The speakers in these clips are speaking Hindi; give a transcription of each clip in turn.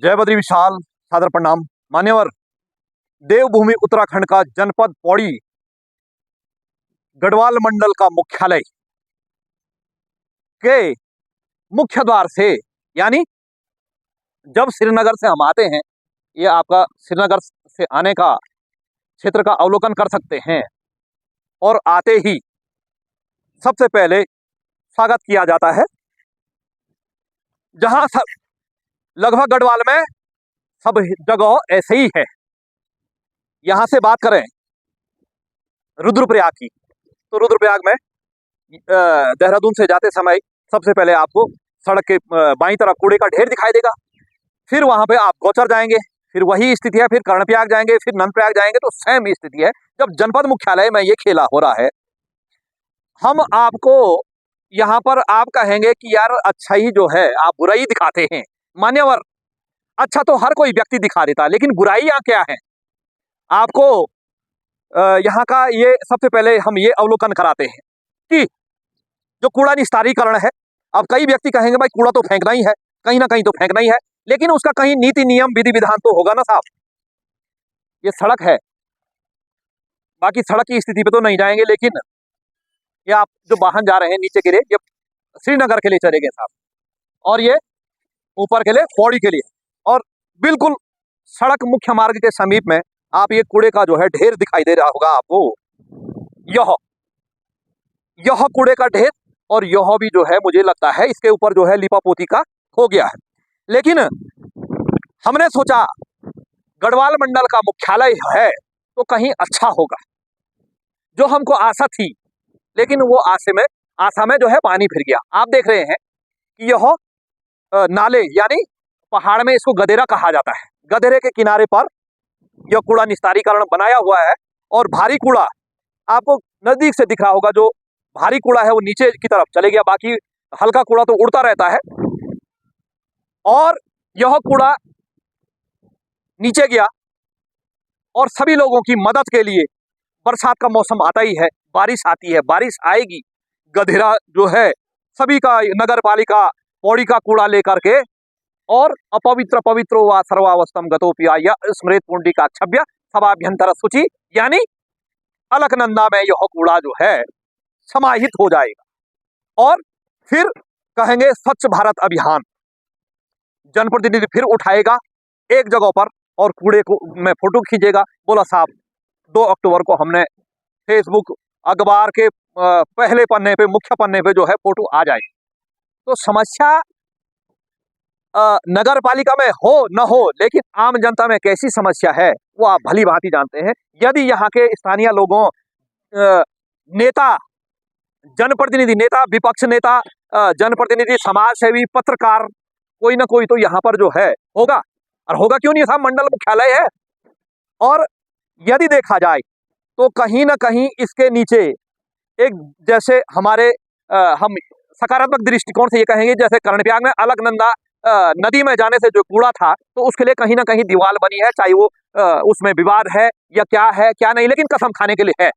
जय बद्री विशाल, सादर प्रणाम। मान्यवर, देवभूमि उत्तराखंड का जनपद पौड़ी गढ़वाल मंडल का मुख्यालय के मुख्य द्वार से, यानी जब श्रीनगर से हम आते हैं, ये आपका श्रीनगर से आने का क्षेत्र का अवलोकन कर सकते हैं। और आते ही सबसे पहले स्वागत किया जाता है, जहां सब लगभग गढ़वाल में सब जगह ऐसे ही है। यहां से बात करें रुद्रप्रयाग की, तो रुद्रप्रयाग में देहरादून से जाते समय सबसे पहले आपको सड़क के बाईं तरफ कूड़े का ढेर दिखाई देगा। फिर वहां पे आप गौचर जाएंगे, फिर वही स्थिति है। फिर कर्णप्रयाग जाएंगे, फिर नंदप्रयाग जाएंगे, तो सेम स्थिति है। जब जनपद मुख्यालय में ये खेला हो रहा है, हम आपको यहाँ पर आप कहेंगे कि यार अच्छा ही जो है आप बुराई दिखाते हैं। मान्यवर, अच्छा तो हर कोई व्यक्ति दिखा देता है, लेकिन बुराई यहाँ क्या है आपको यहाँ का ये सबसे पहले हम ये अवलोकन कराते हैं कि जो कूड़ा निस्तारीकरण है, अब कई व्यक्ति कहेंगे भाई कूड़ा तो फेंकना ही है, कहीं ना कहीं तो फेंकना ही है, लेकिन उसका कहीं नीति नियम विधि विधान तो होगा ना साहब। ये सड़क है, बाकी सड़क की स्थिति पे तो नहीं जाएंगे, लेकिन ये आप जो वाहन जा रहे हैं नीचे के लिए, ये श्रीनगर के लिए चले गए साहब, और ये ऊपर के लिए पौड़ी के लिए। और बिल्कुल सड़क मुख्य मार्ग के समीप में आप ये कूड़े का जो है ढेर दिखाई दे रहा होगा आपको, यह कूड़े का ढेर। और यह भी जो है मुझे लगता है इसके ऊपर जो है लिपापोती का हो गया है। लेकिन हमने सोचा गढ़वाल मंडल का मुख्यालय है तो कहीं अच्छा होगा, जो हमको आशा थी, लेकिन वो आशा में जो है पानी फिर गया। आप देख रहे हैं कि यह नाले, यानी पहाड़ में इसको गदेरा कहा जाता है, गदेरे के किनारे पर यह कूड़ा निस्तारीकरण बनाया हुआ है। और भारी कूड़ा आपको नजदीक से दिख रहा होगा, जो भारी कूड़ा है वो नीचे की तरफ चले गया, बाकी हल्का कूड़ा तो उड़ता रहता है। और यह कूड़ा नीचे गया, और सभी लोगों की मदद के लिए बरसात का मौसम आता ही है, बारिश आती है, बारिश आएगी, गधेरा जो है सभी का नगर पालिका पौड़ी का कूड़ा लेकर के, और अपवित्र पवित्रो व सर्वावस्थम गतोपिया स्मृत पुंडिकाक्षभ्य सभाभ्यंतर सूचि, यानी अलकनंदा में यह कूड़ा जो है समाहित हो जाएगा। और फिर कहेंगे स्वच्छ भारत अभियान, जनप्रतिनिधि फिर उठाएगा एक जगह पर और कूड़े को में फोटो खींचेगा। बोला साहब 2 अक्टूबर को हमने फेसबुक अखबार के पहले पन्ने पे, मुख्य पन्ने पे जो है फोटो आ जाएगी। तो समस्या नगर पालिका में हो न हो, लेकिन आम जनता में कैसी समस्या है वो आप भली भांति जानते हैं। यदि यहाँ के स्थानीय लोगों, नेता, जनप्रतिनिधि, नेता, विपक्ष नेता, जनप्रतिनिधि, समाज सेवी, पत्रकार, कोई ना कोई तो यहाँ पर जो है होगा। और होगा क्यों नहीं साहब, मंडल मुख्यालय है। और यदि देखा जाए तो कहीं ना कहीं इसके नीचे एक, जैसे हमारे हम सकारात्मक दृष्टिकोण से ये कहेंगे, जैसे कर्णप्रयाग में अलकनंदा नदी में जाने से जो कूड़ा था, तो उसके लिए कहीं ना कहीं दीवार बनी है, चाहे वो उसमें विवाद है या क्या है क्या नहीं, लेकिन कसम खाने के लिए है।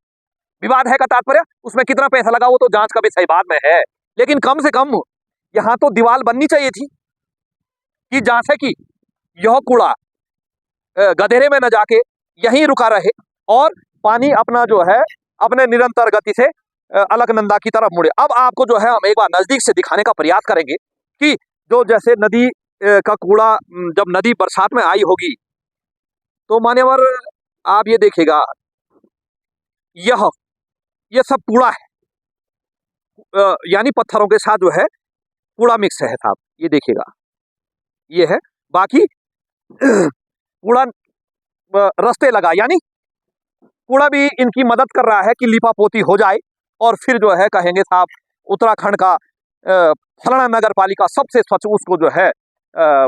विवाद है का तात्पर्य उसमें कितना पैसा लगा वो तो जांच का विषय बाद में है, लेकिन कम से कम यहाँ तो दीवार बननी चाहिए थी कि जहां से कि यह कूड़ा गधेरे में न जाके यहीं रुका रहे, और पानी अपना जो है अपने निरंतर गति से अलकनंदा की तरफ मुड़े। अब आपको जो है हम एक बार नजदीक से दिखाने का प्रयास करेंगे कि जो जैसे नदी का कूड़ा, जब नदी बरसात में आई होगी तो मान्यवर आप ये देखिएगा, यह सब कूड़ा है, यानी पत्थरों के साथ जो है कूड़ा मिक्स है साहब, ये देखिएगा, ये है। बाकी कूड़ा रास्ते लगा, यानी कूड़ा भी इनकी मदद कर रहा है कि लिपापोती हो जाए, और फिर जो है कहेंगे साहब उत्तराखंड का फलाना नगर पालिका सबसे स्वच्छ, उसको जो है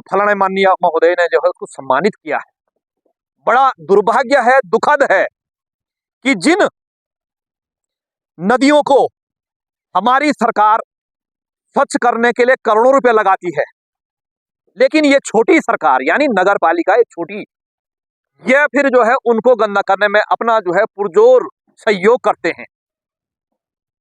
फलाना माननीय महोदय ने जो है उसको सम्मानित किया है। बड़ा दुर्भाग्य है, दुखद है कि जिन नदियों को हमारी सरकार स्वच्छ करने के लिए करोड़ों रुपए लगाती है, लेकिन ये छोटी सरकार यानी नगर पालिका एक छोटी, यह फिर जो है उनको गंदा करने में अपना जो है पुरजोर सहयोग करते हैं।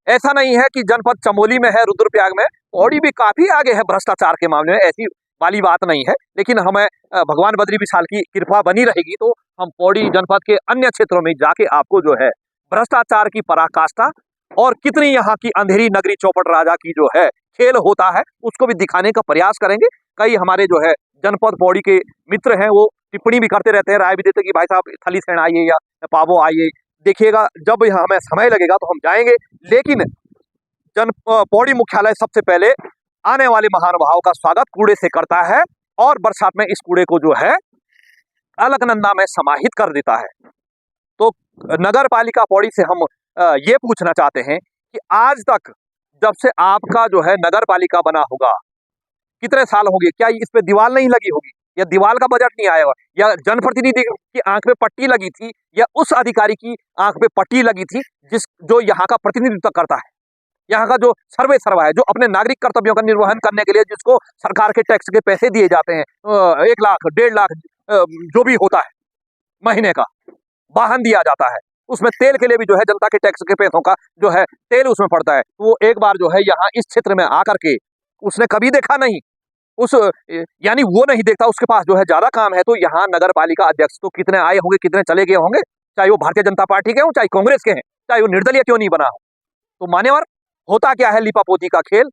ऐसा नहीं है कि जनपद चमोली में है, रुद्रप्रयाग में, पौड़ी भी काफी आगे है भ्रष्टाचार के मामले में। ऐसी वाली बात नहीं है, लेकिन हमें भगवान बद्री विशाल की कृपा बनी रहेगी तो हम पौड़ी जनपद के अन्य क्षेत्रों में जाके आपको जो है भ्रष्टाचार की पराकाष्ठा और कितनी यहाँ की अंधेरी नगरी चौपट राजा की जो है खेल होता है उसको भी दिखाने का प्रयास करेंगे। कई हमारे जो है जनपद पौड़ी के मित्र हैं वो टिप्पणी भी करते रहते हैं, राय भी देते हैं कि भाई साहब थली सेन आइए या पावो आइए, देखिएगा जब यहाँ हमें समय लगेगा तो हम जाएंगे। लेकिन पौड़ी मुख्यालय सबसे पहले आने वाले महानुभाव का स्वागत कूड़े से करता है और बरसात में इस कूड़े को जो है अलकनंदा में समाहित कर देता है। तो नगर पालिका पौड़ी से हम ये पूछना चाहते हैं कि आज तक जब से आपका जो है नगर पालिका बना होगा कितने साल हो गए, क्या इस पे दीवार नहीं लगी होगी या दीवार का बजट नहीं आया होगा या जनप्रतिनिधि की आंख पे पट्टी लगी थी या उस अधिकारी की आंख पे पट्टी लगी थी जो यहाँ का प्रतिनिधित्व करता है, यहाँ का जो सर्वे सर्वा है, जो अपने नागरिक कर्तव्यों का निर्वहन करने के लिए जिसको सरकार के टैक्स के पैसे दिए जाते हैं 1 लाख 1.5 लाख जो भी होता है महीने का वाहन दिया जाता है, उसमें तेल के लिए भी जो है जनता के टैक्स के पैसों का जो है तेल उसमें पड़ता है। तो वो एक बार जो है यहाँ इस क्षेत्र में आकर के उसने कभी देखा नहीं, उस यानी वो नहीं देखता, उसके पास जो है ज्यादा काम है। तो यहाँ नगर पालिका अध्यक्ष तो कितने आए होंगे, कितने चले गए होंगे, चाहे वो भारतीय जनता पार्टी के हों, चाहे कांग्रेस के हैं, चाहे वो निर्दलीय क्यों नहीं बना हो। तो मान्यवर होता क्या है लिपापोती का खेल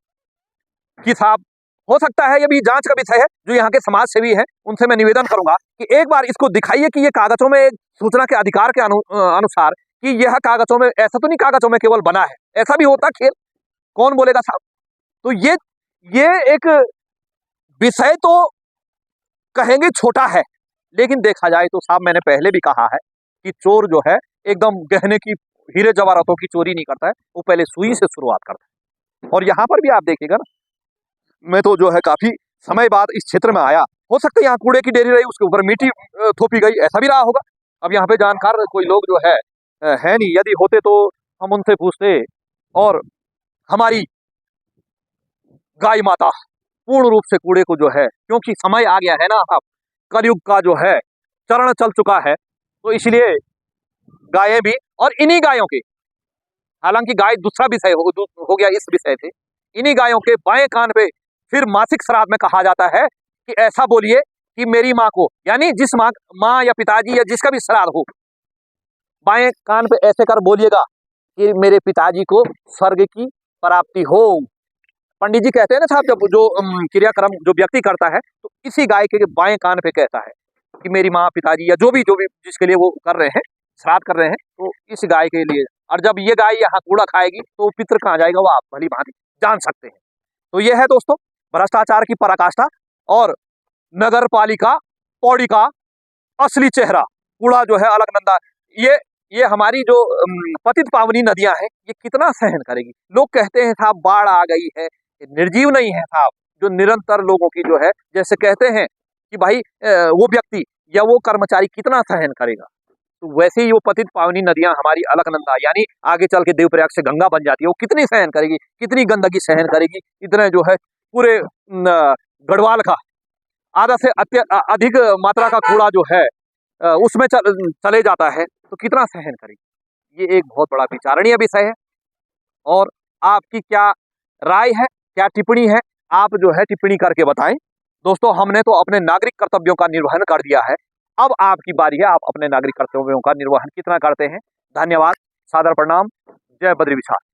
कि साहब हो सकता है ये भी जांच का विषय है। जो यहाँ के समाज सेवी हैं उनसे मैं निवेदन करूंगा कि एक बार इसको दिखाइए कि ये कागजों में सूचना के अधिकार के अनुसार कि यह कागजों में, ऐसा तो नहीं कागजों में केवल बना है, ऐसा भी होता खेल, कौन बोलेगा साहब। तो ये एक विषय तो कहेंगे छोटा है, लेकिन देखा जाए तो साहब मैंने पहले भी कहा है कि चोर जो है एकदम गहने की हीरे जवाहरातों की चोरी नहीं करता है, वो पहले सुई से शुरुआत करता है। और यहाँ पर भी आप देखिएगा ना, मैं तो जो है काफी समय बाद इस क्षेत्र में आया, हो सकता है यहाँ कूड़े की ढेरी रही, उसके ऊपर मिट्टी थोपी गई, ऐसा भी रहा होगा। अब यहाँ पे जानकार कोई लोग जो है नहीं, यदि होते तो हम उनसे पूछते और हमारी गाय माता पूर्ण रूप से कूड़े को जो है, क्योंकि समय आ गया है ना, अब कलयुग का जो है चरण चल चुका है, तो इसलिए गायें भी और इन्हीं गायों के, हालांकि गाय दूसरा विषय हो गया इस विषय से, इन्हीं गायों के बाएं कान पे फिर मासिक श्राद्ध में कहा जाता है कि ऐसा बोलिए कि मेरी माँ को, यानी जिस माँ या पिताजी या जिसका भी श्राद्ध हो, बाएं कान पे ऐसे कर बोलिएगा कि मेरे पिताजी को स्वर्ग की प्राप्ति हो। पंडित जी कहते हैं ना साहब, जब जो क्रियाक्रम जो व्यक्ति करता है तो इसी गाय के बाएं कान पे कहता है कि मेरी माँ पिताजी या जो भी जिसके लिए वो कर रहे हैं, श्राद्ध कर रहे हैं, तो इस गाय के लिए। और जब ये गाय यहाँ कूड़ा खाएगी तो पितृ कहाँ जाएगा वो आप भली भांति जान सकते हैं। तो ये है दोस्तों भ्रष्टाचार की पराकाष्ठा और नगर पालिका पौड़ी का असली चेहरा, कूड़ा जो है अलकनंदा। ये हमारी जो पतित पावनी नदियां हैं ये कितना सहन करेगी। लोग कहते हैं साहब बाढ़ आ गई है, निर्जीव नहीं है साहब, जो निरंतर लोगों की जो है, जैसे कहते हैं कि भाई वो व्यक्ति या वो कर्मचारी कितना सहन करेगा, तो वैसे ही वो पतित पावनी नदियां हमारी अलकनंदा यानी आगे चल के देवप्रयाग से गंगा बन जाती है, वो कितनी सहन करेगी, कितनी गंदगी सहन करेगी। इतने जो है पूरे गढ़वाल का आधा से अधिक मात्रा का कूड़ा जो है उसमें चले जाता है, तो कितना सहन करेगी। ये एक बहुत बड़ा विचारणीय विषय है। और आपकी क्या राय है, क्या टिप्पणी है, आप जो है टिप्पणी करके बताएं। दोस्तों हमने तो अपने नागरिक कर्तव्यों का निर्वहन कर दिया है, अब आपकी बारी है, आप अपने नागरिक कर्तव्यों का निर्वहन कितना करते हैं। धन्यवाद, सादर प्रणाम, जय बद्री विशाल।